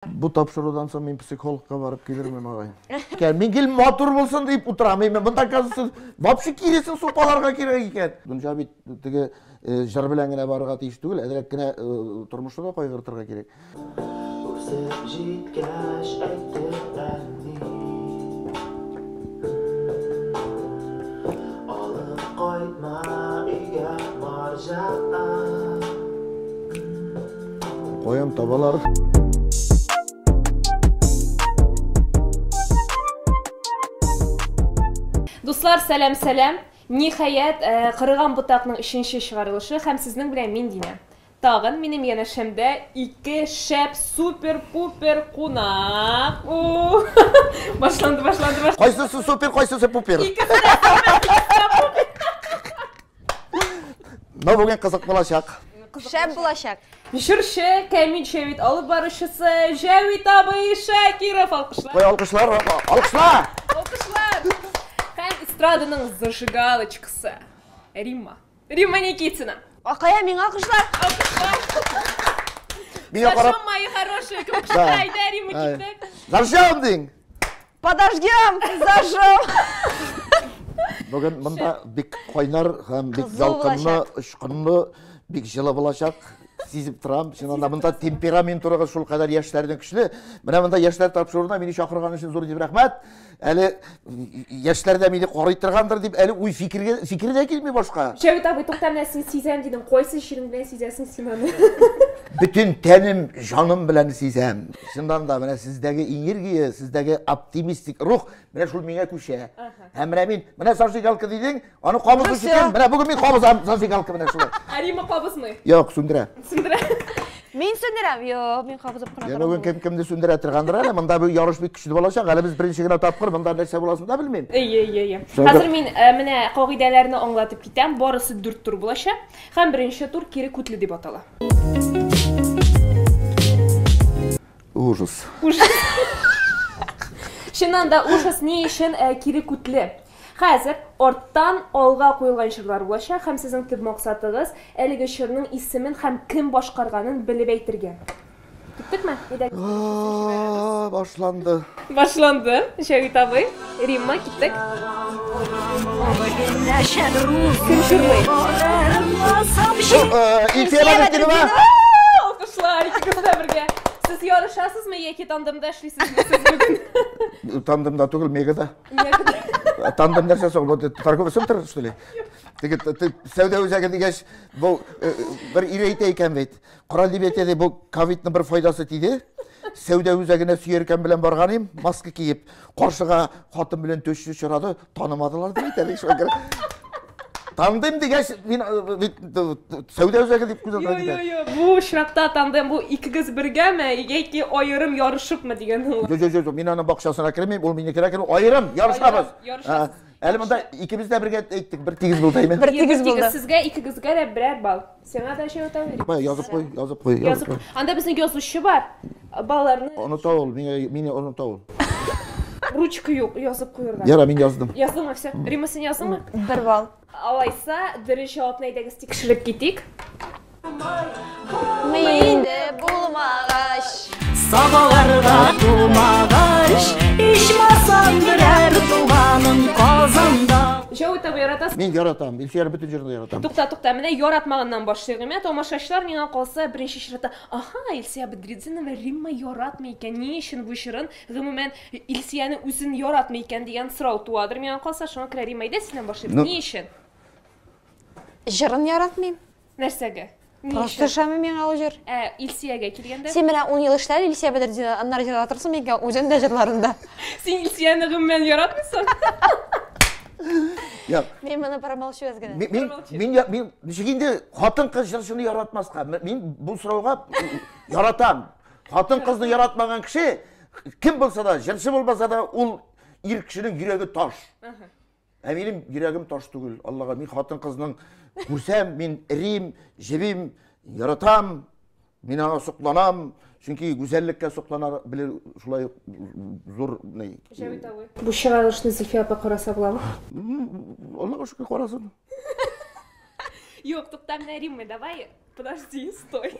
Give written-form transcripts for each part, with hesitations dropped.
Bu тапшырудан соң мен психологқа барып келермін ағайын. Мен келіп матур болсын deyip отырамын. Мен бұнда қазір вообще кересің сопаларға керек екен. Бұнша беттігі жыр білән генә баруға тиіс түгел, әдірек генә тұрмышты да қойғыртырға керек. Қоям табалар. Dostlar, сәлем. Nihayet Qırğan Butaqның 3-нче чыгарылышы һәм сезнең белән мин Динә. Тагын минем янәшәмдә 2 шәп супер-пупер кунак. Башланды. Кайсысы супер, кайсысы пупер? Но бүген кызык булачак. Шәп булачак. Мишурчы, Камил Шәвит алып барышысы, Җавит абый Шакиров алкышлар. Кой алкышлар, алкышлар. Һәм эстраданың зажигалочкасы. Римма Никитина. Акая миңа алкышлар. Миңа карап. Мои хорошие, кушай, Римма киттек. Зажжам дин. Подождем, зажжем. Бүген монда бик кайнар һәм бик ялкынлы, ышкынлы, бик җылы булачак. Сизеп торам. Шунда монда темперамент турыгы шул кадәр яшьләрнең көчле. Менә монда яшьләр тапшыруына мине чакырган өчен зур дип рәхмәт. Әле яшьләрдә мине карый торгандыр дип әле уй фикергә килми башка. Җавит абый туктамны син сизәм дидең. Кайсы ширин белән сизәсең син аны? Bütün tenim, жаным белән сизәм. Шундан да менә сездәге энергия, сездәге оптимистик рух менә шул миңа күчә. Һәм менә мин менә зажигалка дидең, аны кабызу өчен менә бүген мин кабызам зажигалка менә шулай. Рима кабызмый. Юк, сүндерә. Мин сүндерәм. Юк, мин кабызып кына торам. Бүген кемне сүндерә торгандыр әле. Монда бу ярыш бик көчле булачак. Әле без беренче генә тапкыр монда нәрсә буласын да белмим. Хәзер мин менә кагыйдәләрне аңлатып китәм. Барысы 4 тур булачак. Һәм беренче тур кире күтле дип атала. Ужас. Шуннан да ужас ни өчен кире күтле. Хәзер арттан алга куелган чырлар булачак һәм сезнең төп максатыгыз әлеге чырның исемен һәм кем башкарганын белеп әйтергә. Киттекме? Башланды. Җавит абый, Римма киттек. Алкышлар, икегез дә бергә. Siz yarışasızmı яки тандемда эшлисезме сез бүген? Тандемда түгел, мегада. Тандем нәрсә соң? Торговый центр, что ли? Теге сәүдә үзәге дигәч, бу бер ирейтә икән бит. Корал дип әйтә, бу ковидның бер файдасы тиде. Сәүдә үзәгенә сөйәркән белән барганым, маска киеп, каршыга хатын белән төшү чорады, танымадылар дип әйтәләр. Тандем дигәч, мин сәүдә үзәге дип күзәтәм. Бу шракта тандем бу икегез бергәме, яки аерым ярышыпмы дигән ул. Юк, мин аны бакчасына кермим, ул мине кирәк, аерым ярышабыз. Әле монда икебез дә бергә әйттек, бер тигез булды әйме. Бер тигез булды. Сезгә икегезгә дә берәр бал. Сиңа да шәй үтәм. Язып куй. Анда безнең язучы бар. Балаларны оныта ул, мине оныта ул. Ручка юк, язып куярга. Яра, мин яздым. Яздыңмы все? Рима, син яздыңмы? Бер бал. Алайса, дөрес җавапны әйдәгез тикшереп китик. Миндә булмагач, Сабаларда тумагач, ичмасам берәр туганым Казанда. Җавит абый яратасыз? Мин яратам, Илсияр бүтән җирне яратам. Тукта, менә яратмаганнан башлыйм. Тамашачылар миңа калса беренче чирата, Илсия Бедретдинова Римма яратмый икән. Ни өчен бу чырын гомумән Илсияны үзен яратмый икән дигән сорау туадыр. Миңа калса шуңа керә Римма иде синнән башлыйм. Ни өчен? җырын яратмыйм. Нәрсәгә? Просто шәме миңа ул җыр. Илсиягә килгәндә? Син менә 10 ел эшләр Илсия Бедретдинова, аннары җыратырсың микән үзен дә җырларында. Син Илсияны гомумән яратмыйсың? Мин моны промолчу генә. Мин ничегенде хатын-кыз җырчыны яратмаска. Мин бу сорауга яратам. Хатын-кызны яратмаган кеше кем булса да, җырчы булмаса да, ул ир кешенең йөрәге таш. Минем йөрәгем таш түгел. Аллага, мин хатын-кызның күрсәм, мин рим, җибим, яратам, мин аңа сокланам. Чөнки гүзәллеккә соклана белер шулай зур ни. Җавит абый. Бу чыгарылышны Зөлфия апа караса буламы? Аллага шөкер карасын. Юк, туктам, Римма, давай Подожди, стой.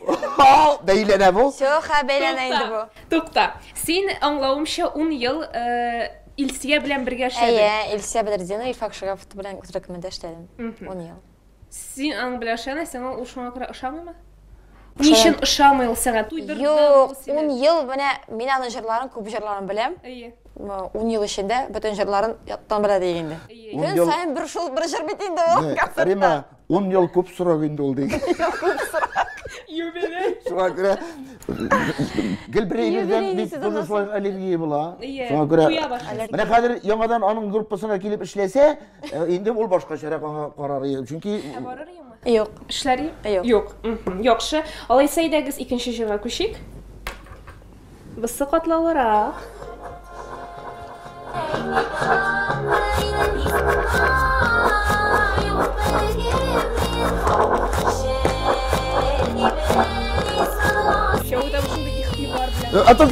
Бәйләнә бу. Все, хәбәйләнә инде бу. Тукта. Син аңлавымча 10 ел Илсия белән бергә эшләдең. Әйе, Илсия Бәдретдинова, Ифак Шагафов белән төркемендә эшләдем. 10 ел. Син аның белән эшләнә, син ул шуңа күрә ошамыймы? Ничен ошамый ул сиңа? Туйдырды Юк, 10 ел менә мин аның җырларын, күп җырларын беләм. Әйе. 10 ел эчендә бөтен җырларын яттан белә дигәндә. Көн сайын бер шул бер җыр бит инде ул. Рима, 10 ел күп сорак инде ул диген. Юбилей. Шуңа күрә гел бер илдән бит шулай аллергия була. Шуңа күрә менә хәзер яңадан аның группасына килеп эшләсә, инде ул башкачарак аңа карар. Чөнки Барырмы? Юк. Эшләри? Юк. Юк. Яхшы. Алайса идегез икенче җырга күчик. Бусы катлаулырак. Шоуда шундый ихтибар белән. Атат.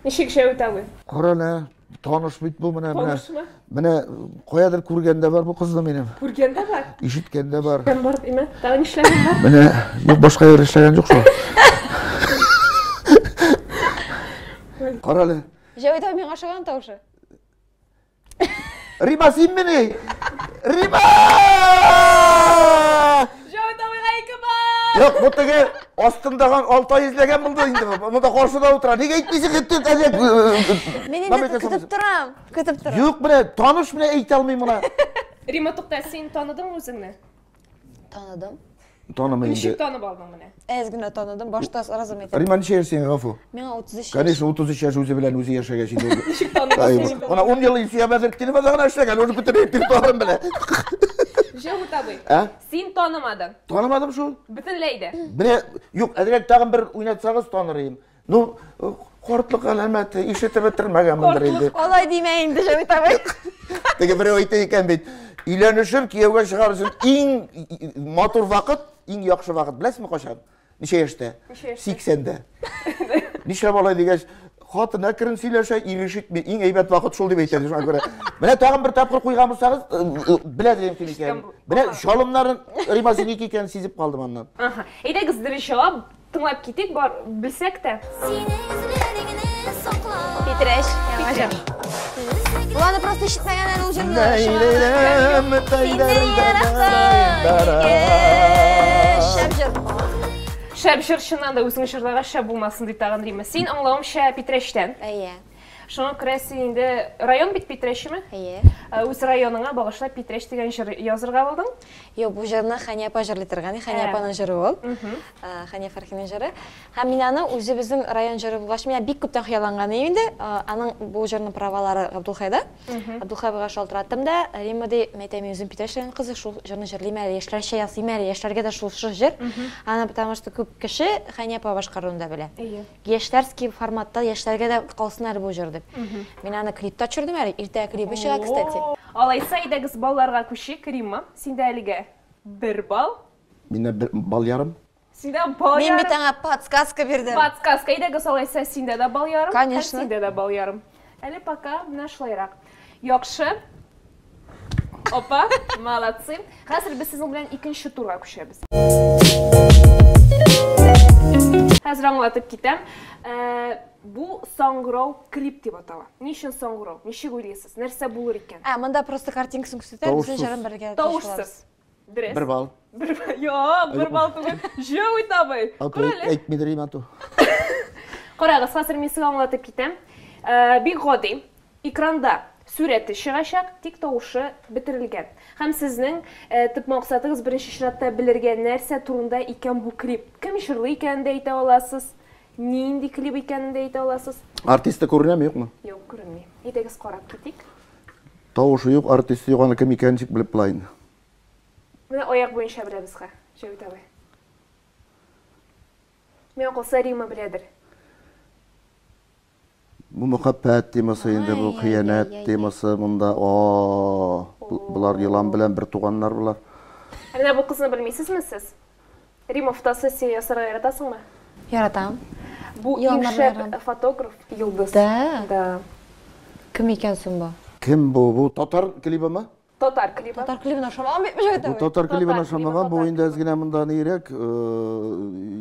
Ничек шоуда? Карана, таныш бит бу менә. Танышмы? Менә каядыр күргәндә бар бу кызны минем. Күргәндә бар. Ишеткәндә бар. Кем бар диме? Тагы нишләгән бар? Менә юк башка йөр эшләгән юк шул. Каралы. Җавит абый миңа ошаган тавышы. Рима син мине. Рима! Шоуда гайкы бар. Юк, бу теге астындаган Алтай изләгән булды инде. Монда каршыда утыра. Нигә әйтмисең инде әзәп? Мин инде көтеп торам. Көтеп торам. Юк, менә таныш менә әйтә алмыйм моны. Рима тукта, син таныдың үзеңне? Таныдым. Танымый Ничек инде. танып алдың менә? Әз генә таныдым. Башта разым әйтәм. Рима ничә яшь син, Гафу? Миңа 33 яшь. Конечно, 33 яшь үзе белән үзе яшәгән инде. Ничек таныдың? Она 10 ел Илсия Бәдретдинова гына эшләгән, уже бөтен репертуарын белә. Шоуда абый. А? Син танымадың. Танымадым шул. Бөтенләй дә. Менә юк, әзрәк тагын бер уйнатсагыз танырым. Ну, картлык галәмәте ишетеп бетермәгәнмендер инде. Алай димә инде Җавит абый. Теге берәү әйтә икән бит. Өйләнешем, кияүгә чыгар өчен иң матур вакыт, иң яхшы вакыт. Беләсезме качан? Ничә яшьтә? 80дә. Нишләп алай дигәч, хатын әкрен сөйләшә, ир ишетми, иң әйбәт вакыт шул дип әйтәләр шуңа күрә. Менә тагын бер тапкыр куйган булсагыз, беләдем кем икән. Менә шалымнарын Рима синеке икән сизеп калдым аннан. Аха. Әйдәгез дөрес тыңлап китик, бар белсәк тә. Питрәш. Яңа җыр. Уланы просто ишетмәгән әле ул җырны. Шәп җыр. Шәп җырчыннан да үзең җырларга шәп булмасын дип тагын Рима. Син аңлавымча Питрәштән. Әйе. Шуңа күрә син инде район бит Питрәшме? Әйе. Үз районыңа багышлап Питрәш дигән җыр язырга булдың? Юк, бу җырны Хәния апа җырлый торган. Хәния апаның җыры ул. Хәния Фәрхинең җыры. Һәм мин аны үзебезнең район җыры булгач, миңа бик күптән хыялланган инде. Аның бу җырның правалары Габдулхайда. Габдулхайга шалтыраттым да, Рима ди, мәйтәм үзем Питрәшнең кызы шул җырны җырлыйм әле, яшьләрчә ясыйм әле, яшьләргә дә шул җыр. Аны потому что күп кеше Хәния апа башкаруында белә. Яшьләрский форматта яшьләргә дә калсын әле бу җыр дип. Мин аны клипта төшердем әле, иртә клипы чыга, кстати. Алайса идегез балларга күчик, Рима. Синдә әлегә 1 балл. Мине бал ярым. Синдә балл Мин бит ярым. аңа подсказка бирдем. Подсказка идегез алайса синдә дә балл ярым. Конечно. Синдә дә балл ярым. Әле пока менә шулайрак. Яхшы. Опа, молодцы. Хәзер без сезнең белән икенче турга күчәбез. Хәзер аңлатып китәм. Бу саңгырау клип дип атала. Ничек саңгырау? Ничек уйлыйсыз? Нәрсә булыр икән? Монда просто картинкасын күрсәтә, без җырын бергә Тавышсыз. Дөрес. 1 бал. Юк, 1 балл түгел. Җавит абый. Әйтмидер Рима ту. Карагыз, хәзер мин сезгә аңлатып китәм. Бик гади. Экранда сурәте чыгачак, тик тавышы бетерелгән. Һәм сезнең төп максатыгыз беренче чиратта белергә нәрсә турында икән бу клип. Кем җырлый икәнен дә әйтә аласыз. Нинди клип икәнен дә әйтә аласыз. Артисты күренәме, юкмы? Юк, күренми. Идегез карап китик. Тавышы юк, артисты юк, аны кем икәнен тик белеп булайын. Менә аяк буенча беләбез ха. Җавит абый. Мен калса Рима беләдер. Бу мөхәббәт темасы инде, бу хыянат темасы монда. Булар елан белән бер туганнар булар. Менә бу кызны белмисезме сез? Рима фотосессия ясарга яратасыңмы? Яратам. Бу иң шәп фотограф Йылдыз. Да. Да. Кем икән соң бу? Кім бұл татар клипі ма? Татар клипі. Татар клибін ашамаған бетмі жігіт Бұл абай? татар клибін Татар ашамаған, клибі, бұл татар енді әзгіне мұнда нейрек,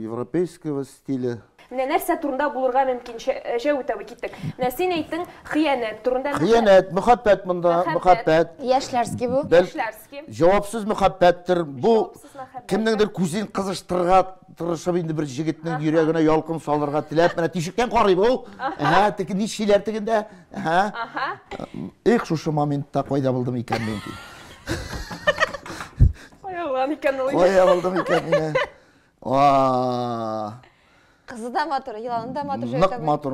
европейского стилі. Менә нәрсә турында булырга мөмкин Җәүит абый киттек. Менә син әйттең хыянәт турында. Хиянәт, мұхаббәт мұнда, мұхаббәт. Яшләрский бұл. Эшләрский. Жауапсыз мұхаббәттір. Бұл Жауапсыз мұхаббәт. кімніңдір көзін қызыштырға тырышып енді бір жігітнің жүрегіне ялқын салырға тілеп, міне түйшіктен қарай бұл. Текі нешелер тегінде. Ех, шушы моментта қойда болдым екен мен кейін. Қойылған екен ол. Қойда болдым екен мені. Қызы да матур, йыланы да матур жігіт Нық абай. матур.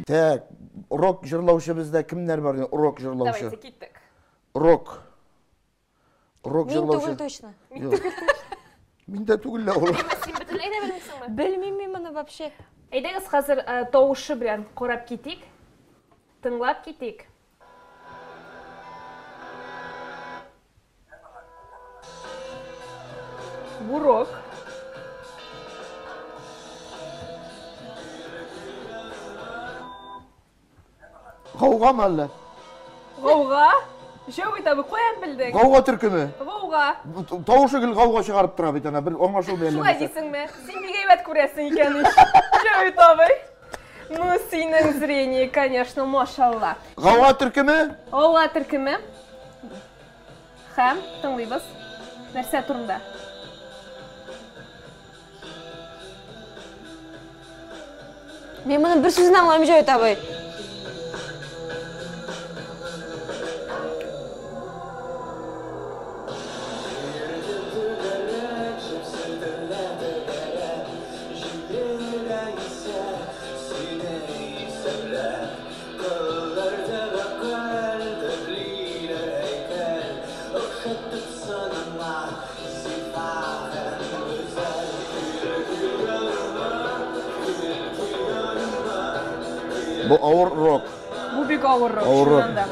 Тәк, рок жырлаушы бізде кімдер бар? Рок жырлаушы. Давайте киттек. Рок. Рок Мен жырлаушы. түгіл точно. Мен де түгілі ол. Син бөтенләй дә белмисеңме? Білмеймін мұны вообще. Әйдәгез хәзер тавышы белән карап китик. Тыңлап китик. Бу рок. Қауға ма әлі? Гауга. Җәүит абый каян белдең? Қауға түркімі? Гауга. Тауышы гіл қауға шығарып тұра бейтана, бір оңашыл Шулай бәлі. дисеңме? Син бик әйбәт күрәсең икән ич. Җәүит абый. Ну, синең зрение, конечно, машалла. Қауға түркімі? Гауга төркеме. Һәм тыңлыйбыз. Нәрсә турында? Мен мұны бір сөзін аңлаймын жігіт абай. Бұл ауыр рок. Бу бик авыр рок, Авыр рок. чыннан да.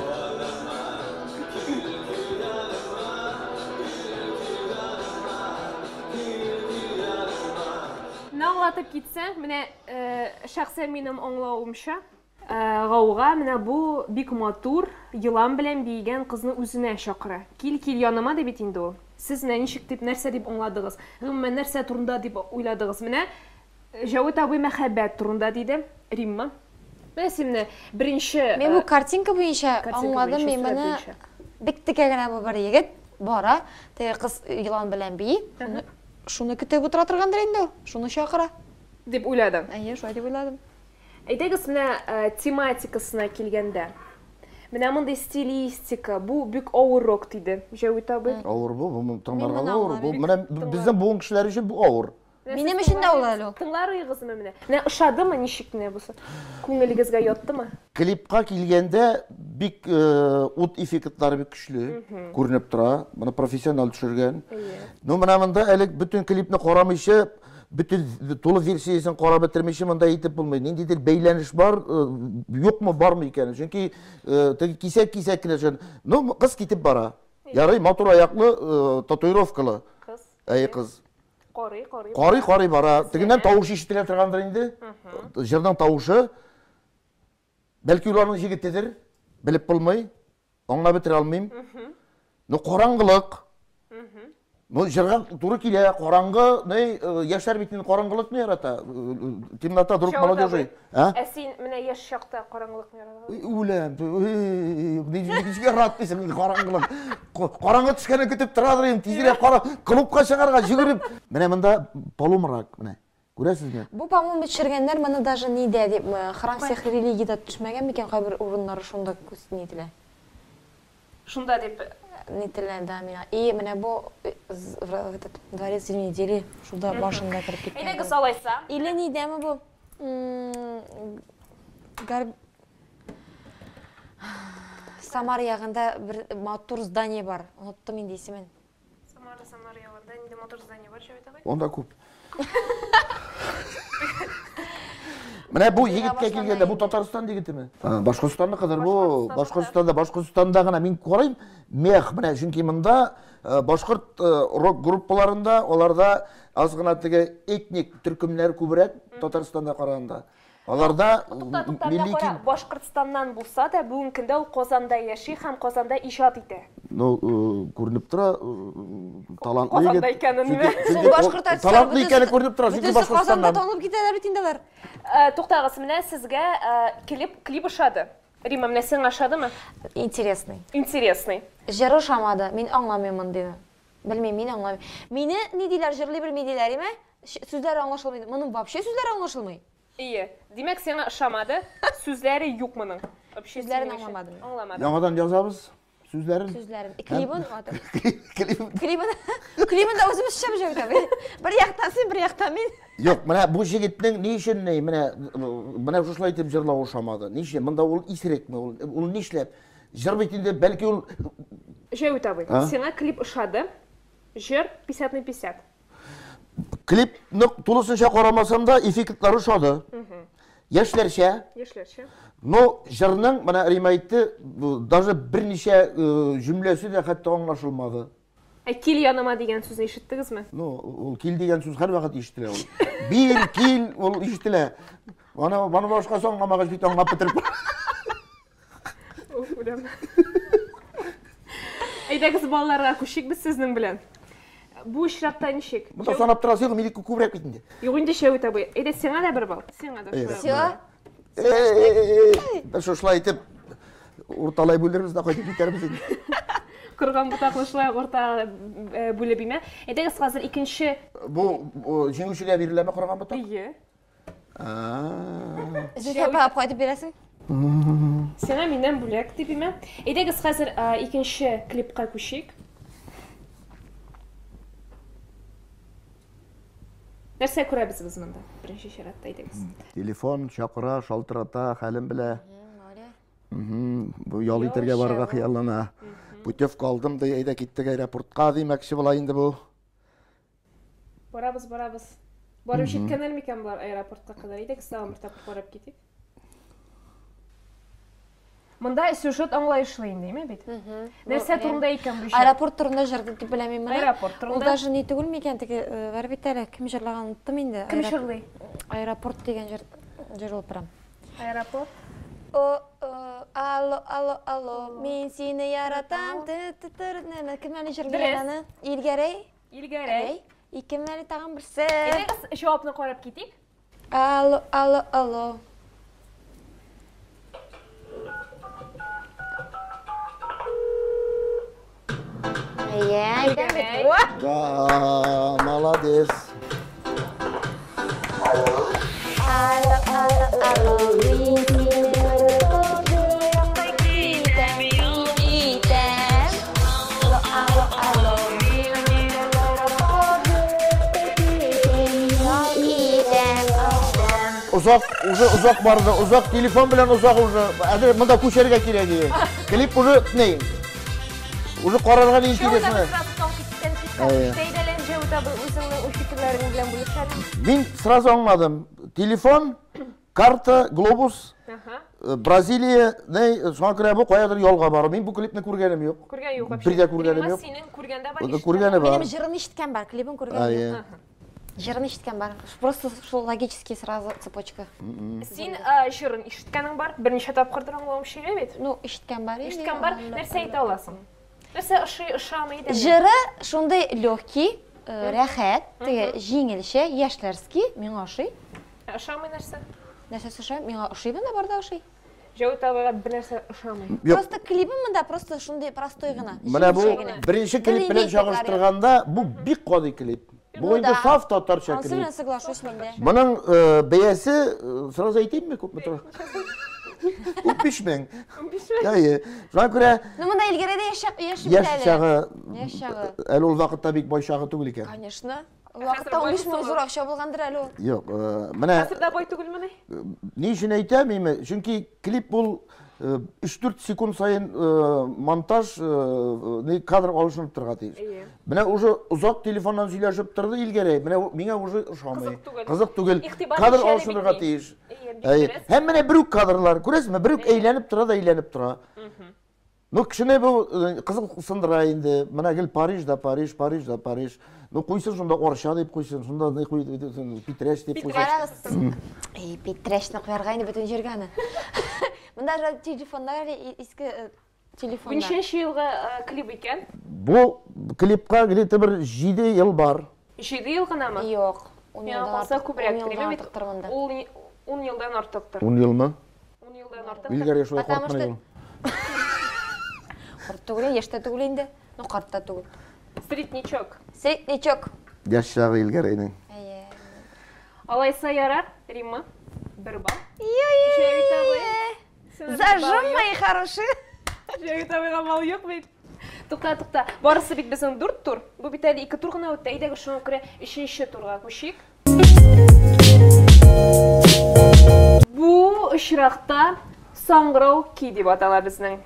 Менә аңлатып китсәң, менә шәхсән минем аңлавымча, гауга менә бу бик матур, йылан белән биегән кызны үзенә чакыра. Кил яныма дип бит инде ул. Сез менә ничек дип нәрсә дип аңладыгыз? Гомумән нәрсә турында дип уйладыгыз? Менә Җәүит абый мәхәббәт турында диде, Римма. Менә син менә беренче Мен бұл картинка бойынша аңладым, мен сүрәт мұны буенча. бик текә генә бұл бір егет бара, теге қыз йылан белән бии. Шуны көтеп отыра торгандыр инде ул. Шуны чакыра. дип уйладым. Әйе, шулай дип уйладым. Әйдәгез менә тематикасына килгәндә. Менә мондый стилистика, бу бик авыр рок диде Җәүит абый. Ауыр бұл, таңдарға Мен ауыр. мұны Бұл біздің буын кішілер үшін бұл ауыр. Минем өчен дә ул әле ул. Тыңларыгызмы менә? Менә ошадымы ничек менә бусы? Күңелегезгә яттымы? Клипқа келгенде бик ут эффектлары бик күчле күренеп тора. Мұны профессионал төшергән. Ну, менә монда әле бүтін клипны карамыйча, бүтін тулы версиясын карап бетермичә монда әйтеп булмый. Ниндидер бәйләнеш бар, юкмы, бармы икән? Чөнки теге кисәк кенә шун. Ну, кыз китеп бара. Ярый, матур аяклы, татуировкалы. Кыз. Әй кыз. Карый. Карый бара. Тегеннән тавыш ишетелә торгандыр инде. Җырның тавышы. Бәлки уларның җегетедер. Белеп булмый. Аңлап бетерә алмыйм. Ну, караңгылык. Ну, җырга туры килә. Караңгы, яшьләр битен караңгылыкны ярата. Темнота друг молодежи. Ә син менә яшь чакта караңгылыкны яратасың? Үләм. Ничек яратмыйсың караңгылык. Караңгы төшкәне көтеп торадыр, тизрәк кара, клубка чыгарга жүгереп. Менә монда полумрак, менә. Күрәсезме? Бу, по-моему, төшергәннәр моны даже нидә дип, храм всех религиядә төшмәгән микән, кайбер урыннары шунда күз нителә. Шунда дип Нителә да мина. И менә бу этот дворец земледелия шунда башында кирип киткән. әйдәгез алайса. Или нидәме бу? Самар ягында бер матур здание бар. Оныттым инде исемен. Самар ягында инде мотор здание бар, Җәүит абый. Онда күп. Менә бу егеткә килгәндә, бу Татарстан егетеме? Башкортстанны кадәр бу, Башкортстанда гына мин карыйм, мех менә, чөнки монда башкорт рок группаларында, аларда аз гына теге этник төркемнәр күбрәк Татарстанда караганда. Аларда Туктатып милли кара, кил. Башкортстаннан булса да, бүгенге көндә ул Казанда яши һәм Казанда иҗат итә. Ну, күренеп тора, талантлы Казанда егет. икәнен Чөнки- ме? чөнки Шул башкорт ол артистлары талантлы икәне күренеп тора, чөнки Бөтенсе Казанда Башкортстаннан. танылып китәләр бит инде алар. Туктагыз, менә сезгә клип ошады. Рима, менә сиңа ошадымы? Интересный. Интересный. Җыры ошамады, мин аңламыймын диде. Белмим, мин аңламыйм. Мине ни диләр, җырлый белми диләр име? Сүзләре аңлашылмый. Моның вообще сүзләре аңлашылмый. Ие. Димәк, сиңа ошамады. Сүзләре юк моның. Вообще Сүзләрен синең өчен. аңламадым. Аңламадым. Яңадан язабыз сүзләрен. Сүзләрен. Клибын Клип. Клибын да үзебез чыгып җибәрдек. Бер яктан син, бер яктан мин. Юк, менә бу җегетнең ни өчен менә шулай итеп җырлау ошамады. Ни өчен? Монда ул исерекме? Ул нишләп? Җыр бит инде бәлки ул Җәүит абый, сиңа клип ошады. Җыр 50 на 50. клипны тулысынча карамасам да эффектлары ошады. Яшьләрчә. Яшьләрчә. Но җырның менә Рима әйтте, даже берничә җөмләсе дә хәтта аңлашылмады. Кил яныма дигән сүзне ишеттегезме? Ну, ул кил дигән сүз һәрвакыт ишетелә ул. Бир, кил, ул ишетелә. Аны башка аңламагач бит аңлап бетереп. Үләм. Әйдәгез балаларга күчик без сезнең белән. Бу очракта ничек? Монда санап торасың, милли күбрәк бит инде. Юк инде Җәүит абый. Әйдә сиңа да бер бал. Сиңа да шулай. Всё. Без шулай итеп урталай бүлербез дә кайтып китәрбез инде. Кырган бутаклы шулай орта бүлеп имә. Әйдәгез хәзер икенче. Бу җиңүчегә биреләме корган бутак? Ие. Зөһрә апа кайтып бирәсең? Сиңа миннән бүләк дип имә. Әйдәгез хәзер икенче клипка күчик. Нәрсә күрәбез без монда? Беренче чиратта әйдәгез. Телефон чакыра, шалтырата, хәлем белә. Бу ял итәргә барырга хыяллана. Путевка алдым да, әйдә киттек аэропортка димәкче була инде бу. Барабыз. Барып җиткәннәр микән булар аэропортка кадәр? Әйдәгез тагын бер тапкыр барып китик. Монда сюжет аңлаешлы инде, әйме бит? Нәрсә турында икән бу? Аэропорт турында җырды дип беләм мин. Аэропорт турында. Ул даже не түгел микән теге бар бит әле, кем җырлаган уттым инде. Кем җырлый? Аэропорт дигән җыр ул прям. Аэропорт. Алло, мин сине яратам. Кем әле җырлый аны? Илгәрәй. Кем әле тагын берсе? Әйдәгез җавапны карап китик. Алло. Әйдәм бит. Молодец. Алло, мин сине Uzak bарды, uzak telefon белән uzak уже. Хәзер монда күчәргә кирәк. Клип уже не. Уже карарга интересно. Мин сразу аңладым. Телефон, карта, глобус, Бразилия, шуңа күрә бу каядыр ялга бару. Мин бу клипне күргәнем юк. Күргән юк вообще. Бер дә күргәнем юк. Синең күргәндә бар. Күргәне бар. Минем җырын ишеткән бар, клибын күргән юк. Җырын ишеткән бар. Просто шул логический сразу цепочка. Син җырын ишеткәнең бар. Берничә тапкырдыр аңлавымча бит. Ну, ишеткән бар. Ишеткән бар. Нәрсә әйтә аласың? Нәрсә ошамый дә? Җыры шундый легкий, рәхәт, теге җиңелчә, яшьләрский, миңа ошый. Ошамый нәрсә? Нәрсә ошый? Миңа ошыйбы да бар да ошый. Җәүит абыйга бер нәрсә ошамый. Просто клибы монда просто шундый простой гына. Менә бу беренче клип белән чагыштырганда бу бик кадый клип. Бу инде саф татарча Ансы клип. белән соглашусь мин дә. Моның бәясе сразу әйтимме күпме тора? 15 мең. 15 мең. Яйы. Шуңа күрә Ну монда Илгәрәдә яшәп яшь бит чагы, Яшь чагы. әле ул вакытта бик бай чагы түгел икән. Конечно. Вакытта 15 мең зур акча булгандыр әле ул. Юк, менә Хәзер дә бай түгелме ни? ни өчен әйтәм инде? Чөнки клип бул 3-4 секунд сайын монтаж кадр алышынып торга тиеш. Менә уже узак телефоннан сөйләшеп торды Илгәрәй. Менә миңа уже ошамый. Кызык түгел. Кадр алышырга тиеш. Һәм менә бер үк кадрлар, күрәсезме? Бер үк әйләнеп тора. Ну, кешене бу кызык сындыра инде. Менә гел Парижда Париж. Ну қойсын сонда орысша деп қойсын, сонда не қойсын, Петреш деп қойсын. Қараңыз. Петрешні қоярға енді бүтін жерге аны. Мұнда жа телефондар, ескі телефондар. Нешінші жылғы клип екен? Бұл клипқа келеті бір 7 ел бар. 7 ел ғана ма? Жоқ. Мен қалса көбірек керемет. Ол 10 елдан артықтыр. 10 ел ма? 10 елдан артықтыр. Илгәрі шуай қортмай ел. Құрт түгілен, ешті түгілен де, но қартта түгіл. Среднячок. Среднячок. Яш жағы илгәрінің. Алайса ярар, Римма. 1 балл. Зажим, мои хорошие. Жәгет абайға мал yok бейт. Тоқта. Барысы бит біздің 4 тур. Бұл бит әлі 2 тур ғана өтті. Әйдегі шуны көре 3-ші турға көшейік. Бұл ұшырақта саңғырау кей деп аталар біздің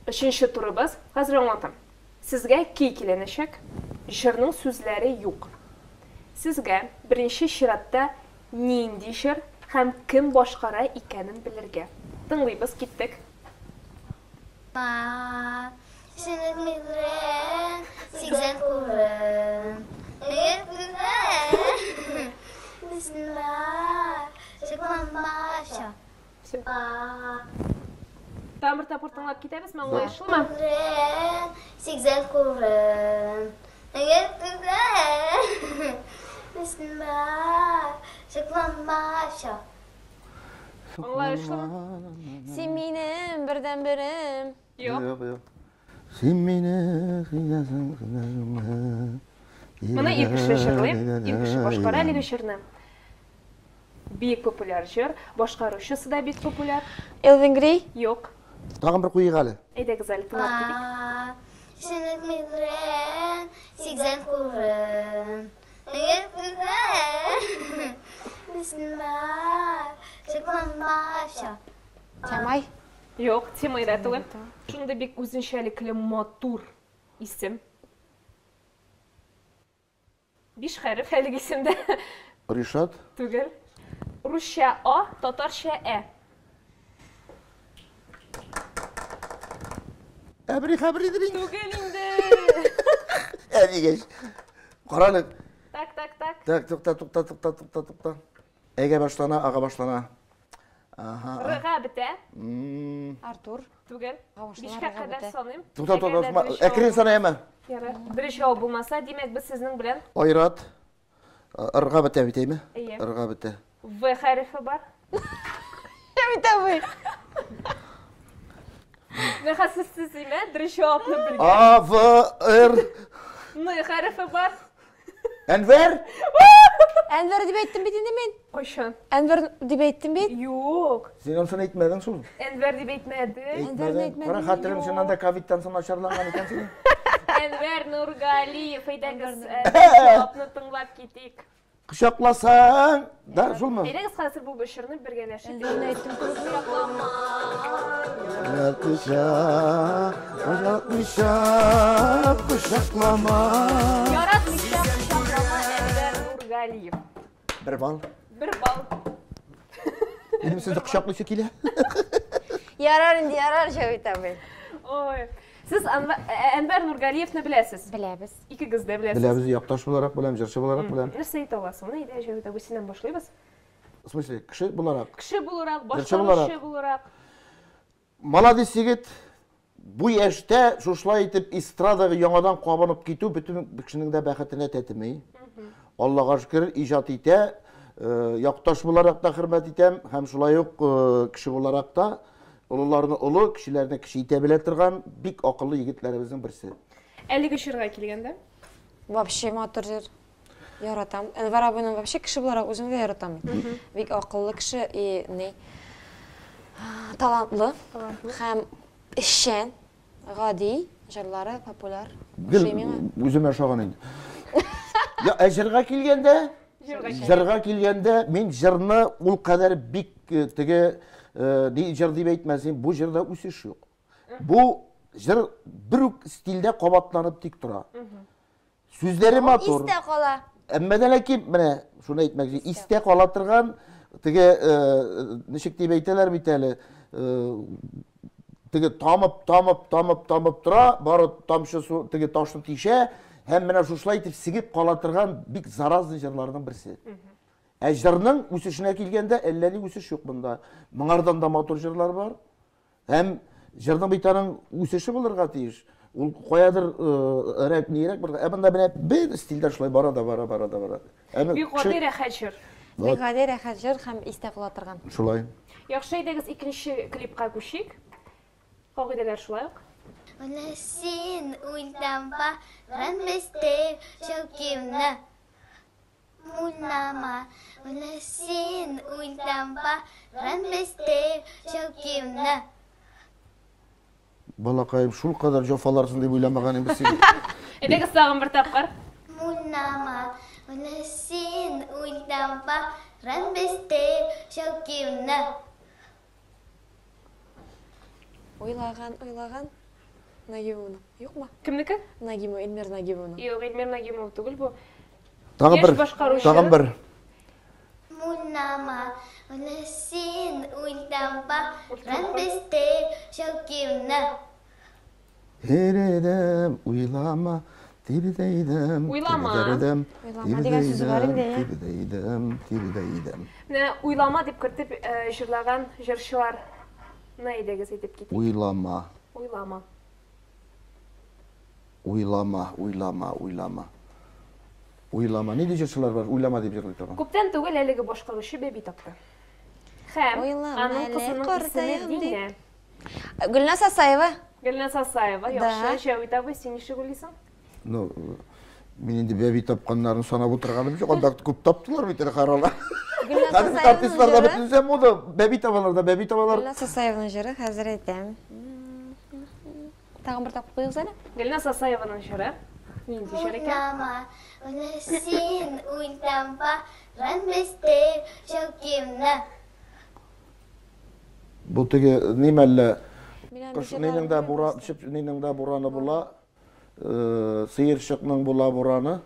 3-ші турыбыз. Қазір оңатым. Сізге кей келенешек. Жырның сөзлері юқ. Сізге бірінші ширатта нейінді жыр һәм кім башқара екенін білірге. Тыңлайбыз, кеттік. Сенің милен, сигзен курын. Бисмилlah, шықланбаша. Тамыр тапыр тыңлап кетеміз, маңлайшыл ма? Сигзен курын. Бисмилlah, шықланбаша. Маңлайшыл ма? Сен менің бірден бірім. Yok. Sen beni kıyasın. Мұны екіші жырлайым, екіші башқара әлігі жырны. Бейік популяр жыр, башқарушысы да бейік популяр. Элвин Грей? Yok. Тағын бір қойық әлі. Әйдегі зәлі тыңлап кетейік. Сенің милен, сигзен курын. Бисмилlah, шықланбаша. Темай? Yok, темайда түгіл. Шында бек өзіншәліклі матур исім. 5 хәріф әлігі исімді Ришат. түгіл. Русша А, татарша Ә. Әбір едірің. Түгіл інді. Әбігеш. Қараны. Так. Тоқта. Әге башлана, аға башлана. Рыға біті. Артур? Түгіл. Башлана, 5-қа рыға қадар біті. санайым. Тоқта. Әкірен сана әмі. Бірі жауап болмаса, демек біз сіздің білен. Айрат. Ырға біті әбітей ме? Ие. Ырға біті. В хәріфі бар. Әмітәуі. Неға сіз еме, бірі жауапны білген. А, В, Р. Ны хәріфі бар. Әнвер? Әнвер деп айттым бет енді мен. Қойшан. Әнвер деп айттым бет. Yok. Сен оны әйтмәдің сол? Enver деп айтмады. Әйтмәдің. Қара қатырым сен анда ковидтан сон ашарланған екен сен. Enver Nurгалиев. Әйдәгіз жауапны тыңлап кетейік. Құшақласаң, да, сол ма? Әйдәгіз қазір бұл бөшірні біргелеші. Әнверін айттым Құшақлама. Яратмыша құшақлама Enver Nurгалиев. 1 бал. 1 бал. Енді сізді құшақлышы келе? Ярар енді, ярар Жәуітәуі. Ой. Сіз Enver Nurгалиевні білесіз? Біләбіз. Екі қызды білесіз. Біләбіз, яқташ боларақ білем, жыршы боларақ білем. Нәрсе айта аласың? Мұны әйдә Жәуітәуі сенен башлайбыз. В смысле, кіші боларақ. Кіші боларақ, Жыршы боларақ. башқарушы боларақ. Молодец егет, бұл яште шушылай етіп эстрадаға яңадан қабанып кету бүтін кішінің де бәхетіне тәтімей. Аллаға шүкір, ижат ете, яқташ боларақ да хөрмәт етем, һәм шулай ук кіші боларақ да ұлыларыны ұлы, кішілеріне кіші ете біле тұрған бик ақыллы егетлеріміздің бірісі. Әлігі шырға келгенде? Вообще матур жер. Яратам. Әнвер абының вообще кіші боларақ өзімді яратам. Бик ақыллы кіші и не? Талантлы. Һәм ішшен, ғади, жырлары популяр. Өзіме шаған енді. Жырға келгенде, мен жырны ол қадар бик тіге жыр деп айтмасын, бұл жырда өсіш жоқ. Бұл жыр бір стилде қабатланып тек тұра. Сөздері матур. Исте қала. Әммәден әкеп, міне, шуны айтмақ жей, исте қала тұрған, тіге нешік деп айталар бейтәлі, тіге тамып тұра, бары тамшы су, тіге ташын тише, һәм менә шушылай итеп сигеп кала торган бик заразный җырларның берсе. Ә җырның үсешенә килгәндә әллә ни үсеш юк монда. Моңардан да матур җырлар бар. Һәм җырның бит аның үсеше булырга тиеш. Ул каядыр рәк нирәк бер. Ә монда менә бер стильдә шулай бара. Бик гади рәхәт җыр. Бик гади рәхәт җыр һәм истә кала торган. Шулай. Яхшы әйдәгез икенче клипка күчик. Кагыйдәләр шулай ук. Менә син уйланма, рәнмәстә шәүкемне. Уйлама, менә син уйланма, рәнмәстә шәүкемне. Балакаем шул кадәр җафаларсын дип уйламаган инде син. Әйдәгез тагын бер тапкыр. Уйлама, менә син уйланма, рәнмәстә шәүкемне. Уйлаган. Нагимовна. Юкмы? Кемнеке? Нагимова, Эльмир Нагимовна. Юк, Эльмир Нагимов түгел бу. Тагын бер. Уйлама, менә син уйланма, рәнмәстә шәүкемне. Тиридем, уйлама, тиридейдем. Уйлама. Уйлама дигән сүз бар инде, я. Тиридейдем. Менә уйлама дип кертеп җырлаган җырчылар не әйдәгез әйтеп китик. Уйлама, Уйлама. Уйлама. Ни җырлар бар? Уйлама дип җырлый торган. Күптән түгел әлеге башкаручы бәби тапты. Һәм Уйлама, аның әле кызының картаям исеме Динә. Гөлназ Асаева. Гөлназ Асаева. Да. Яхшы, Җавит абый, син ничек уйлыйсың? Ну, мин инде бәби тапканнарын санап утырганым юк. Анда күп таптылар бит әле харала. Гөлназ Хәзер Асаеваның артистларда җыры. бөтенсә мода бәби табалар. Гөлназ Асаеваның җыры хәзер әйтәм. Тагын бер тапкыр куйыгыз әле. Гөлназ Асаеваның җыры. Нинди җыр икән? Уйлама, менә син уйланма, рәнмәстә шәүкемне. Бу теге нимәллә Менә нинең дә бураны була, сыерчыкның була бураны,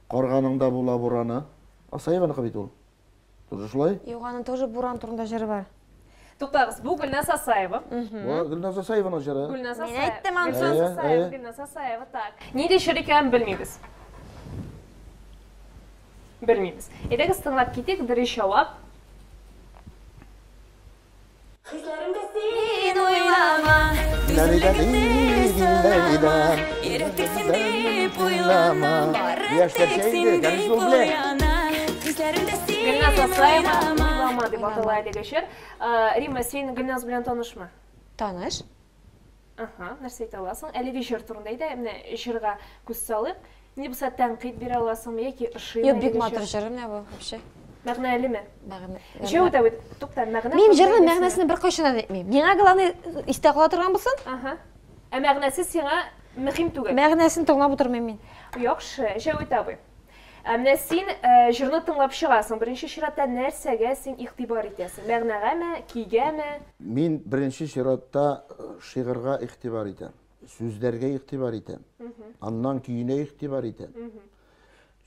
карганың да була бураны. Асаеваныкы бит ул. Тоже шулай? Юк, аның тоже буран турында җыры бар. Туктагыз, бу Гөлназ Асаева. Гөлназ Асаеваның җыры. Гөлназ Мен Асаева. әйттем аны. Гөлназ Асаева, так. Нинди җыр икәнен белмибез. Белмибез. Әйдәгез тыңлап китик, дөрес җавап. Син уйлама, иректексин дип уйлама, барректексин дип уйлана. Гөлназ Асаева, уйлама дип атала әлеге җыр. Рима, син Гөлназ белән танышмы? Таныш. Нәрсә әйтә аласың? Әлеге җыр турында әйдә, менә җырга күз салыйк. Ни булса тәнкыйть бирә аласыңмы яки ышыймы? Юк, бик матур җыр менә бу вообще. Мәгънәлеме? Мәгънә. Җәүдә, тукта, мәгънә. Мин җырның мәгънәсен бер кайчан да әйтмим. Миңа главный истә кала торган булсын, Ә мәгънәсе сиңа мөһим түгел. мәгънәсен тыңлап утырмыйм мин. Яхшы, Җәүдә абый. Менә син җырны тыңлап чыгасың. Беренче чиратта нәрсәгә син игътибар итәсең? Мәгънәгәме, көйгәме? Мин беренче чиратта шигырьгә игътибар итәм. Сүзләргә игътибар итәм. Аннан көенә игътибар итәм.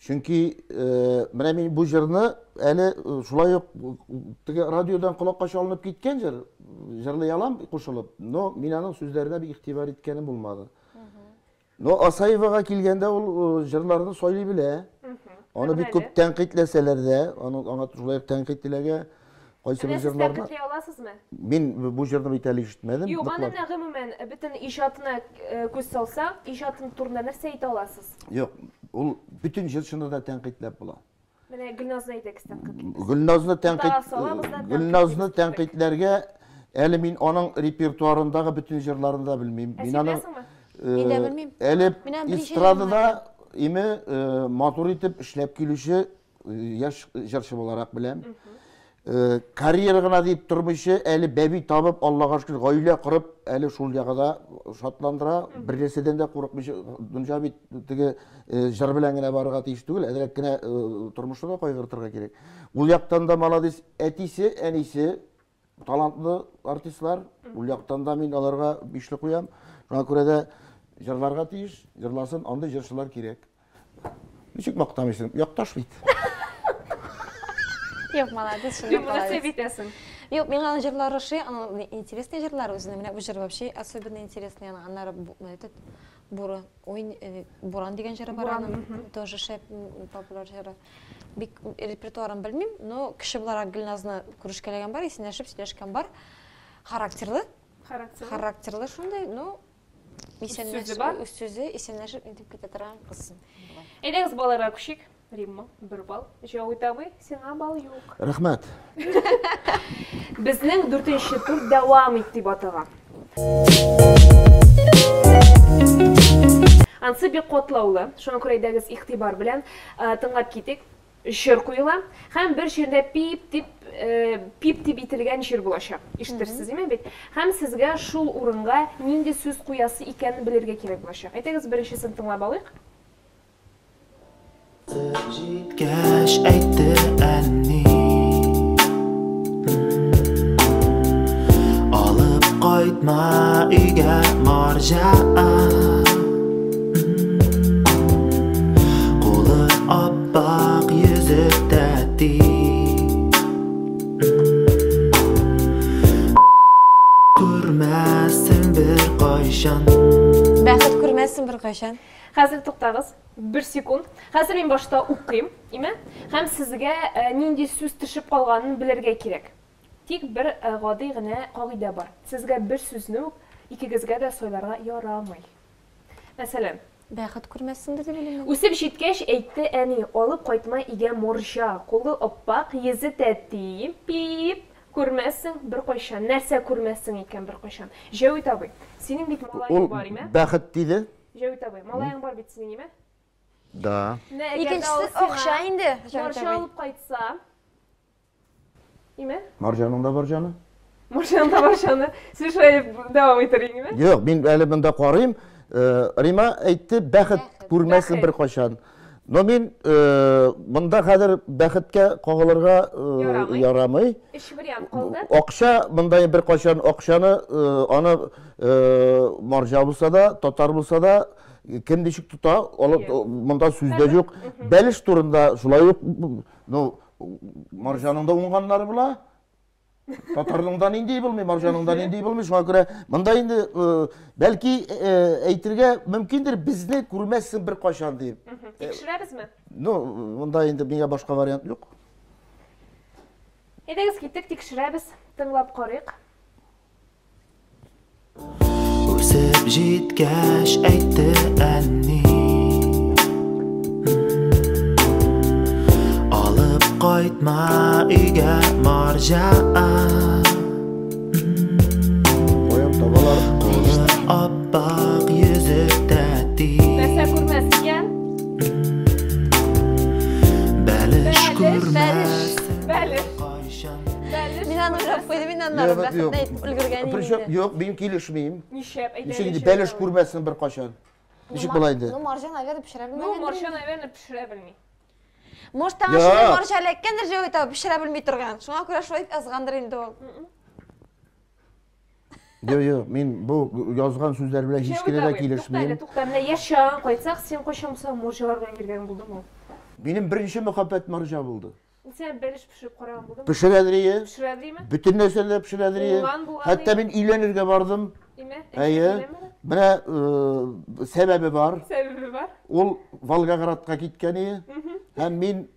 Чөнки менә мин бу җырны әле шулай ук теге радиодан колакка чалынып киткән җыр, җырлый алам кушылып. Но мин аның сүзләренә бик игътибар иткәнем булмады. Но Асаевага килгәндә ул җырларны сөйли белә. Аны бик күп тәнкыйтьләсәләр дә, аңа шулай ук тәнкыйтьләргә кайсы бер җырларда. Тәнкыйтьләй аласызмы? Мин бу җырны бит әле ишетмәдем. Юк, аны гомумән бөтен иҗатына күз салсак, иҗатын турында нәрсә әйтә аласыз? Юк, ул бүтән җырчыны да тәнкыйтьләп була. Менә Гөлназны әйтәгез тәнкыйть. Гөлназны тәнкыйтьләргә әле мин аның репертуарындагы бүтән җырларын да белмим. Мин аның әле эстрадада име матур итеп эшләп килүче яшь җырчы буларак беләм. Карьера гына дип тормыйчы, әле бәби табып, Аллага шөкер, гаилә корып, әле шул ягыда шатландыра. Бернәрсәдән дә курыкмыйчы, дөнья бит теге җыр белән генә барырга тиеш түгел, әдрәк кенә тормышта да кайгыртырга кирәк. Ул яктан да молодец, әтисе, әнисе талантлы артистлар. Ул яктан да мин аларга бишле куям. Шуңа күрә дә җырларга тиеш, җырласын, андый җырчылар кирәк. Ничек мактамыйсың? Якташ бит. Юк, молодец, Юк, нәрсә битәсең? Юк, миңа аның җырлары ши, аның интересный җырлар үзенә. Менә бу җыр вообще особенно интересный, аннары Буран деген жыры бар аның, тоже шәп популяр жыры. Бик репертуарын білмейм, но кіші бұлар Гүлназны күрішкелеген бар, есенешіп сөйлешкен бар. Характерлы шундай, но үз сөзі есенешіп етіп кете тұрған қызсын. Әйдеңіз баларға күшік, Римма, 1 бал. Жауитабы, сеңа бал yok. Рахмат. Біздің 4-ші тур дәвам етті батыға. Ансы бек қотлаулы, шоны көрейдәгіз иқтибар білән тыңғап кетек, жыр қойыла. Хәм бір жерде пип тип итілген жыр болашақ. Іштірсіз еме бет. Хәм сізге шул урынға нинде сөз қоясы екенін білерге керек болашақ. Әйтегіз біріншісін тыңлап алайық. Жеткәш әйтті әнни Алып қайтма үйге маржа Қолы аппақ yüzі тәтті Көрмәсің бір қайшан Бәхет көрмәсің бір қайшан. Қазір тоқтағыз, 1 секунд. Қазір мен башта оқиым, һәм сізге нинди сөз тышып қалғанын білерге керек. Тек бір ғади ғына қағида бар. Сізге бір сөзні икігізге де сойларға ярамай. Мәселен, Бәхет көрмәсің де білемін. Үсіп жеткеш әйтті әне, алып қайтма иге моржа, қолы оппақ, езі тәтті, пип, көрмәсің бір қойшан, нәрсе көрмәсің екен бір қойшан. Жауит абай, сенің бет малайың бар еме? Бәхет дейді. Жауит абай, малайың бар бет сенің еме? Да. Екіншісі оқша енді. Маржа алып қайтса, еме? Маржаның да бар жаны? Маржаның да бар жаны. Сіз шайып давам етірің еме? Жоқ, мен әлі мұнда қарайым. Рима әйтті, бәхет көрмәсін бір қошан. Но мен мұнда қадір бәхетке қоғыларға ярамай. Үш вариант қалды. Оқша, мұнда бір қошан оқшаны, аны маржа болса да, татар болса да, кім дешік тұта, мұнда сөзде жоқ. Бәліш турында шулай жоқ. Маржаныңда оңғанлары бұла. Татарыңдан ендей білмей, маржаныңдан ендей білмей. Шуға көре, мұнда енді бәлки әйтірге мүмкіндір бізді көрмәсін бір қошан дейіп. Текшірәбіз ме? Мұнда енді менге башқа вариант жоқ. Едіңіз кеттік, текшірәбіз, тыңлап қарайық. Өсіп жеткәш әйтті әнни Алып қайтма үйге маржа Қоям табалар. Қолы аппақ yüzі тәтті Нәрсе көрмәсіген? Бәліш көрмәсің Бәліш. Мен аны жап қойды, мен анларын бәхетін айтып үлгірген Причем, жоқ, мен келішмеймін. Нишеп, Нешегінде бәліш көрмәсін бір қошан. Нешек болайды? Маржан аверді пішіре білмеген. Ну, маржан аверді пішіре білмей. Может, таңа шыны маржан әккендір жауы табы пішіре білмей тұрған. Шуңа көре шойып азғандыр енді ол. Жоқ, мен бұл жазған сөздер біле ешкене де келішмеймін. Тоқта, міне ешшаған қайтсақ, сен қойшан болса маржалардан келген болды ма? Менің бірінші мұхаббет маржа болды. Сен бәліш пішіріп қараған болды ма? Пішіредірейі. Пішіредірей ме? Bütün нәрселер пішіредірейі. Hatta ben үйленерге бардым. Әйе. Міне себебі бар. Себебі бар. Ол Волгоградқа кеткені. Һәм мен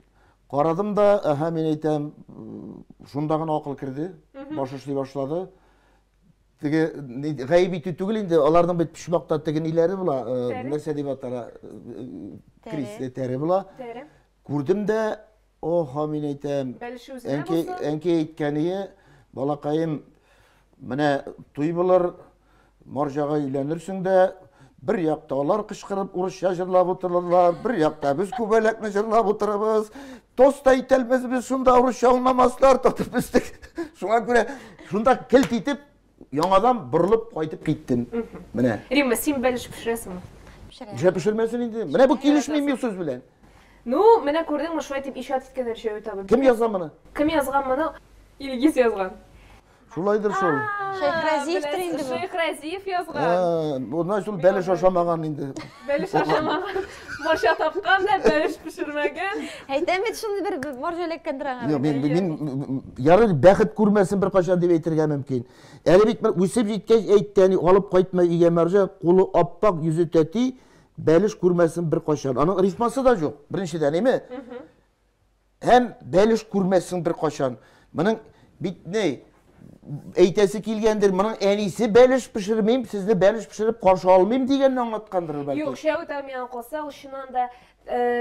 қарадым да, мен айтам, шундағын ақыл кірді. Башы ішлей башлады. Ғайып иту түгіл енді, олардың бет пішмақта деген илері бұла. Нәрсе деп атара. Кристе тәрі бұла. Көрдім де, мен айтам, әнке айткәние, балақайым, міне той болар, маржаға үйленірсің де, бір яқта олар қышқырып, ұрысша жырлап отырлар, бір яқта біз көбәләкні жырлап отырабыз, тоста итәлміз біз, шында ұрысша олмамаслар, татып біздік. Шуңа көре, шында кілт етіп, яңадан бұрылып қайтып кеттім. Міне. Римма, сен бәліш пішіресің ме? Пішірмесін енді. Міне бұл келішмеймін сөз білен. Ну, мене көрдің мұшуай деп ишат еткендер жауы табы. Кім язған мұны? Кім язған мұны? Илгиз язған. Шулайдыр шул. Шайхразиевтер инде бу. Шейхразиев язган. Ondan sonra beliş aşamagan indi. Бәлеш ашамаған. Маша тапкан да бәлеш пішірмәген. Әйтәм бит шундый бер марҗа эләккәндер аңа. Мен яры бәхет күрмәсен бер качан дип әйтергә мөмкин. Әле бит үсеп җиткәч әйткәни алып кайтма игә марҗа, кулы аппак, йөзе тәти, бәлеш күрмәсен бер качан. Аның рифмасы да юк. Беренчедән, әйме? Һәм бәлеш күрмәсен бер качан. Моның бит не әйтәсе килгәндер, моның әнисе бәлеш пешермим, сезне бәлеш пешереп каршы алмыйм дигәнне аңлаткандыр бәлки. Юк, шәүтә миңа калса, ул шуннан да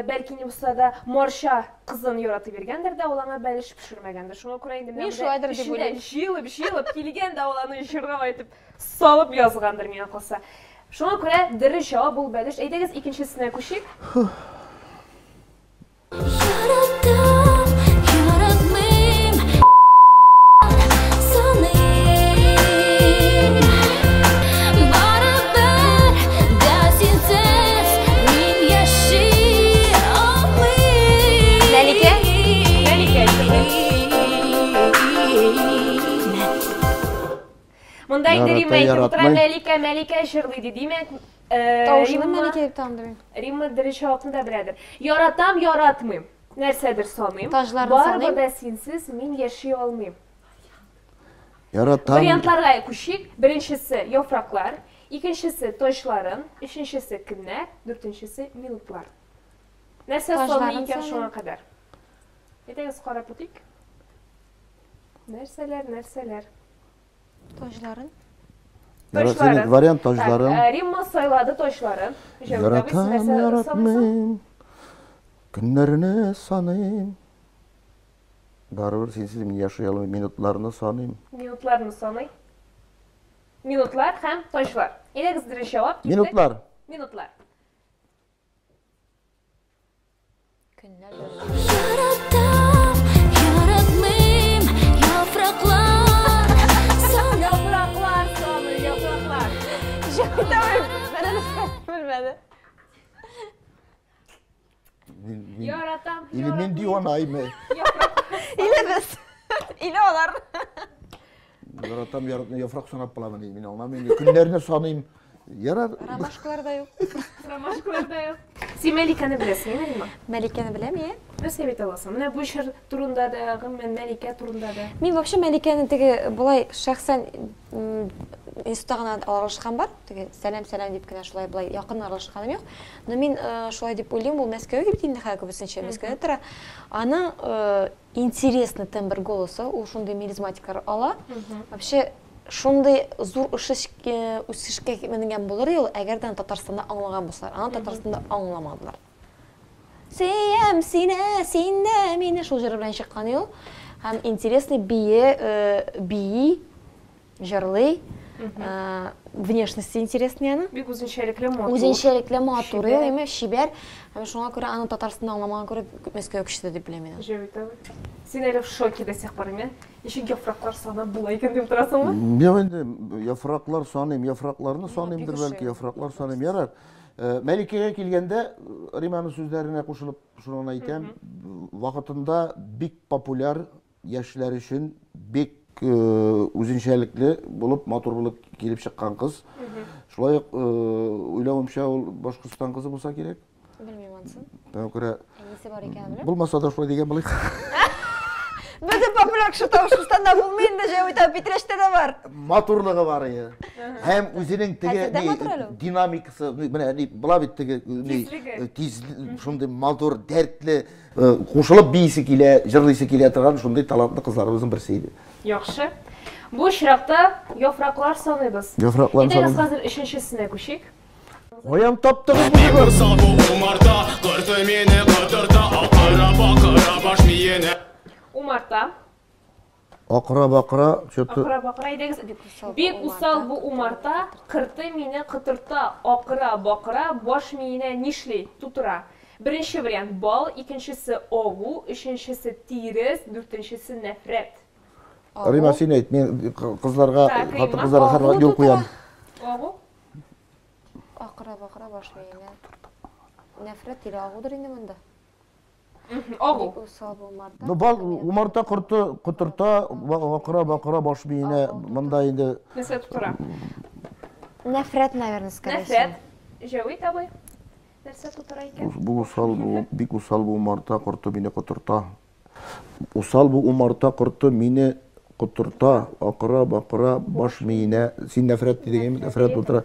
бәлки не булса да Марша кызын яратып биргәндер дә, ул аңа бәлеш пешермәгәндер. Шуңа күрә инде Мин шулайдыр дип уйлыйм. Җыелып килгән дә ул аны җырга әйтеп салып язгандыр миңа калса. Шуңа күрә дөрес җавап бул бәлеш. Әйдәгез икенчесенә күчик. Монда инде Римма әйтеп тора, Мәликә җырлый ди, димәк, Тавышны Мәликә дип тандырыйм. Римма дөрес җавапны да беләдер. Яратам, яратмыйм. Нәрсәдер саныйм. Таҗларны саныйм. Барыбер да синсез мин яши алмыйм. Яратам. Вариантларга күчик. Беренчесе яфраклар, икенчесе ташларын, өченчесе көннәр, дүртенчесе минутлар. Нәрсә саный икән шуңа кадәр? Әйтегез, карап үтик. Нәрсәләр? Таҗларын. Яратам, вариант таҗларын. Римма сайлады ташларын. Яратам, яратмыйм. Көннәрне саныйм. Барыбер синсез мин яши алмыйм, минутларны саныйм. Минутларны саный. Минутлар һәм ташлар. Әйтегез, дөрес җавап. Минутлар. Минутлар. Көннәр. Яратам. Или мен диванайм. Иле без. Иле алар. Яратам, яратмыйм, яфрак санап буламын, мин аңламыйм. Көннәрне саныйм. Ярар. Ромашкалар да юк. Ромашкалар да юк. Син Мәликәне беләсеңме, Римма? Мәликәне беләм, я. Нәрсә әйтә аласың? Менә бу җыр турында да, гомумән Мәликә турында да. Мин вообще Мәликәне теге булай шәхсән институтта гына аралашкан бар. Теге сәлам дип кенә шулай булай якын аралашканым юк. Но мин шулай дип уйлыйм, ул Мәскәүгә бит инде һәр күбесенчә Мәскәүдә тора. Аның интересный тембр голосы, ул шундый мелизматикалар ала. Вообще шундый зур үсешкә менгән булыр ул, әгәрдән Татарстанда аңлаган булсалар. Аны Татарстанда аңламадылар. Сөям сине, син дә мине шул җыр белән чыккан ул. Һәм интересный бии, җырлый. Внешности интересный аны. Бик үзенчәлекле матур. Үзенчәлекле матур, әйме, шибәр. Һәм шуңа күрә аны Татарстанда аңламаган күрә Мәскәүгә күчте дип беләм мин. Җавит абый. Син әле в шоке до сих пор, мен. Ничек яфраклар санап була икән дип торасыңмы? Мен инде яфраклар саныйм, яфракларны саныймдыр бәлки, яфраклар саныйм. Ярар. Мәликәгә килгәндә Риманың сүзләренә кушылып шуны әйтәм, вакытында бик популяр яшьләр өчен бик үзенчәлекле булып, матур булып килеп чыккан кыз. Шулай уйлавымча ул Башкортстан кызы булса кирәк. Белмим ансын. Мен күрә Әнисе бар икән беләм. булмаса да шулай дигән булыйк. Бездә популяр кеше Башкортстанда булмый инде, җавита Петрештә дә бар. Матурлыгы бар иде. Һәм үзенең Хәзер дә матур теге әле ул. динамикасы, менә була бит теге тиз шундый матур, дәртле, кушылып биисе килә, җырлыйсы килә торган шундый талантлы кызларыбызның берсе иде. Яхшы. Бу очракта яфраклар саныйбыз. Яфраклар Әйтегез, саныйбыз. хәзер өченчесенә күчик. Оям таптыгы булды. Сабу умарта, кырты мине кытырта, акыра баш миене. Умарта. Акыра-бакыра, что-то Акыра-бакыра, әйдәгез. Бик усал бу умарта, кырты мине кытырта, акыра-бакыра, баш миенә нишли, тутыра. Беренче вариант бал, икенчесе агу, өченчесе тирес, дүртенчесе нәфрәт. Рима, син әйт, мен кызларга, Так, хатын Рима, кызларга һәр юл куям. Агу? Акыра-бакыра баш миенә. Нәфрәт тирә агудыр инде монда. Агу. Усал булмады. Ну бал умарта құрты құтырта бақыра баш миіне мында енді Нәрсә тутыра? Нәфрәт, наверное, скорее всего. Нәфрәт. Җавит абый. Нәрсә тутыра икән? bu usal bu bik usal bu umarta құрты миіне құтырта. Usal bu umarta құрты миіне құтырта бақыра баш миіне. Син нәфрәт деген нәфрәт тутыра.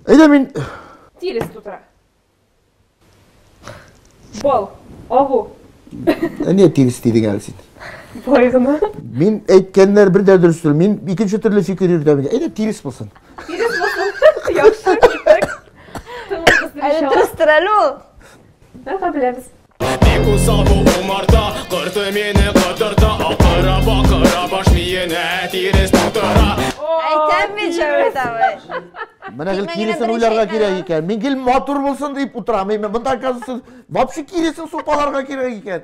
Әйдә мин Тирес тутыра. Бал. Агу. не тирис деген әлі син. Байгына. Min әйткәннәр бер дә дөрес түгел. Мин икенче төрле фикер йөртәм. Әйдә тирис булсын. Тирес булсын. Яхшы китек. Әле дөрестер әле ул. Бәхә беләбез. Бик усал бу умарта, корты мине котырта. Акыра бакыра баш миенә тирес тутыра. Әйтәм бит Җавит абый. Менә гел Тик киресен мәгенә уйларга беренче кирәк әйтмәдем. икән. Мин гел матур булсын дип утырам. Мен монда казсын. Вообще киресен супаларга кирәк икән.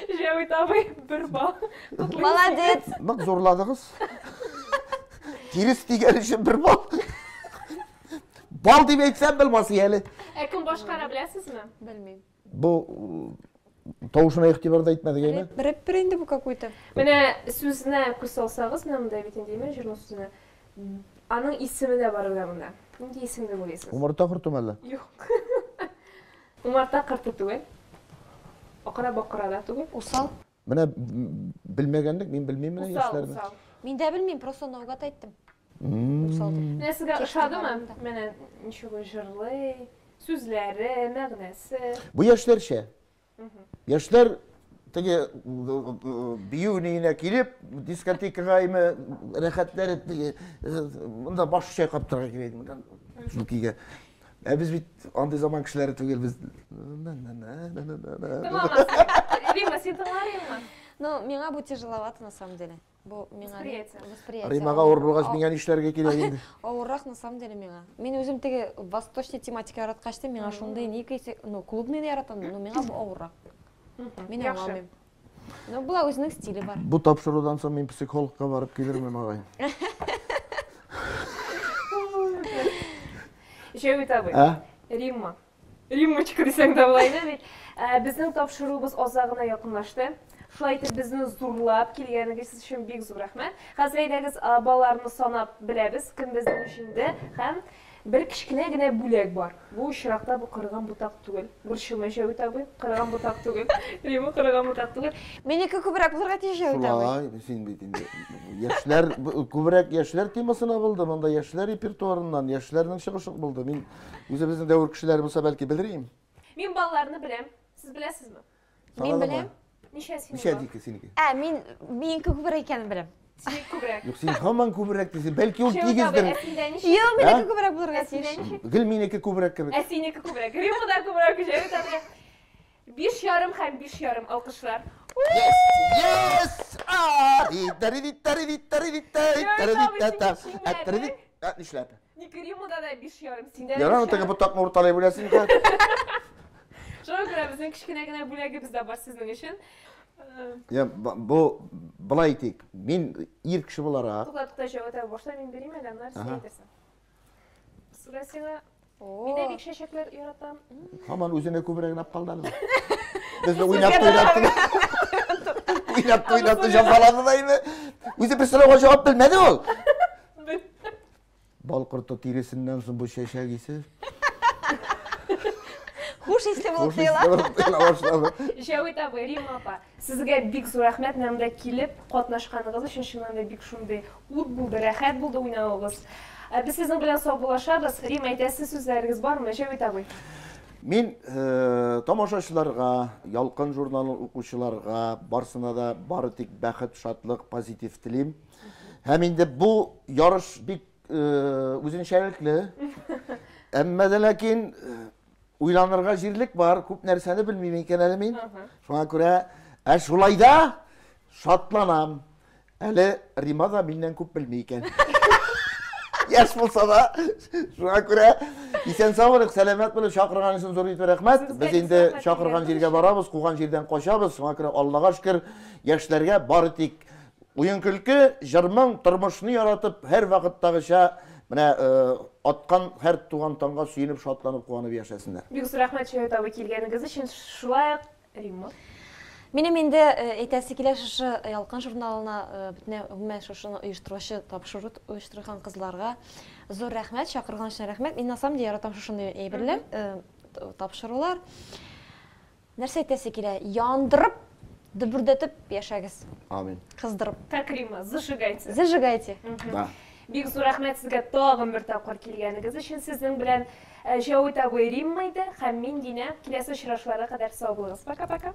Җавит абый бер бал. Молодец. Нык зорладыгыз. Тирис дигән өчен бер бал. Бал дип әйтсәм белмәс әле. Кем башкара беләсезме? Белмим. Бу тавышына игътибарда итмәдек әйме? Рэпер инде бу какой-то. Менә сүзенә күз салсагыз, менә монда бит инде мен җырның сүзенә. Аның исеме дә бар монда. Нинди исемне уйлыйсыз? Умарта құртым әле. Юк. Умарта кырты түгел. Акыра бакыра да түгел. Усал. Менә белмәгәнлек, мин белмим менә Усал, яшьләрне. усал. Мин дә белмим, просто наугат айттым. Усал дип. Менә сезгә Текст ошадымы? барында. Менә ничего җырлый, сүзләре, мәгънәсе. Бу яшьләрчә. Яшьләр теге биюнине килеп, дискотекага име рәхәтләнеп теге монда баш чайкап торырга кирәк монда. Шулкигә. Без бит андый заман кешеләре түгел без. Тамамасы. Рима, син тыңларыңмы? Ну, миңа бу тяжеловато на самом деле. Бу миңа Восприятие. Римага авыр булгач миңа нишләргә кирәк инде? Авыррак на самом деле миңа. Мин үзем теге восточный тематика яраткачты, миңа шундый ни кайсы, ну, клубный яратам, но миңа бу авыррак. Мин Яхшы. аңламыйм. Ну, була үзенең стиле бар. Бу тапшырудан соң мин психологка барып килермен агай. Җавит абый. А? Римма. Риммочка дисәң дә була иде бит. Безнең тапшыруыбыз азагына якынлашты. Шулай итеп безне зурлап килгәнегез өчен бик зур рәхмәт. Хәзер әйдәгез балаларны санап беләбез, кем безнең ишендә һәм бер кичкенә генә бүләк бар. Бу очракта бу кырган бутак түгел. Борчылма Җавит абый, кырган бутак түгел. Римма кырган бутак түгел. Минеке күбрәк булырга тиеш Җавит абый. Шулай, син бит инде. Яшьләр күбрәк яшьләр темасына булды. Монда яшьләр репертуарыннан яшьләрнең чыгышы булды. Мин үзебезнең дәвр кешеләре булса бәлки белерим. Мин балаларны беләм. Сез беләсезме? Мин беләм. Ничә син? Ничә дике синеке? Мин минеке күбрәк икәнен беләм. Син күбрәк. Юк, син һаман күбрәк дисең. Бәлки ул Җавит абый, тигездер. әсендә ничә? Юк, минеке күбрәк булырга Әсендә тиеш. ничә? Гел минеке күбрәк кебек. Әсинеке күбрәк. Римма да күбрәк Җавит абый. 5,5 һәм 5,5 алкышлар. Yes! Нишләп? Ник Риммада да 5,5 синдә. Яраны теге ботакны урталай беләсең икән. Шуңа күрә безнең кичкенә генә бүләгебез дә бар сезнең өчен. Я бу былай әйтик. Мин ир кеше буларак, Туктата Җавит абый, башта мин берим әле, аннан син әйтерсең. Сүрәсеңә мин дә О, бик чәчәкләр яратам. һаман үзенә күбрәк генә калды әле. Безне уйнап җафалады да инде. Үзе бер сорауга җавап белмәде ул. Бал корты тиресеннән соң бу чәчәк исе. хуш исле булып тоела. Җавит абый, Римма апа, сезгә бик зур рәхмәт менә килеп катнашканыгыз өчен, чыннан да бик шундый ут булды, рәхәт булды уйнавыгыз. Без сезнең белән саубуллашабыз. Римма, әйтәсе сүзләрегез бармы, Җавит абый? Мин тамашачыларга, Ялкын журналын укучыларга барсына да бары тик бәхет, шатлык, позитив телим. Һәм инде бу ярыш бик үзенчәлекле. Әмма дә ләкин уйланырга җирлек бар, күп нәрсәне белмим икән әле мин. Шуңа күрә шулай да шатланам. Әле Рима да миннән күп белми икән. Яш булса да, шуңа күрә исән саулык, сәламәт булып чакырган өчен зур итеп рәхмәт. Без инде чакырган җиргә барабыз, куган җирдән качабыз. Шуңа күрә Аллага шөкер, яшьләргә бары тик уен көлке, җырмың, тормышны яратып, һәр вакыттагыча Менә аткан һәр туган таңга сөенеп, шатланып, куанып яшәсеннәр. Бик зур рәхмәт Шәһит абый килгәнегез өчен. Шулай ук Римма. Минем инде әйтәсе килә шушы Ялкын журналына бөтенләй шушыны оештыручы, оештырган кызларга зур рәхмәт, чакырган өчен рәхмәт. Мин на самом деле яратам шушындай әйберләр, тапшырулар. Нәрсә әйтәсе килә? Яндырып, дөбүрдәтеп яшәгез. Амин. Кыздырып. Так, Римма, зажигайте. Зажигайте. Да. Бик зур рәхмәт сезгә тагын бер тапкыр килгәнегез өчен. Сезнең белән Шәһит абый Римма иде һәм мин Динә. Киләсе очрашуларга кадәр сау булыгыз. Пока-пока.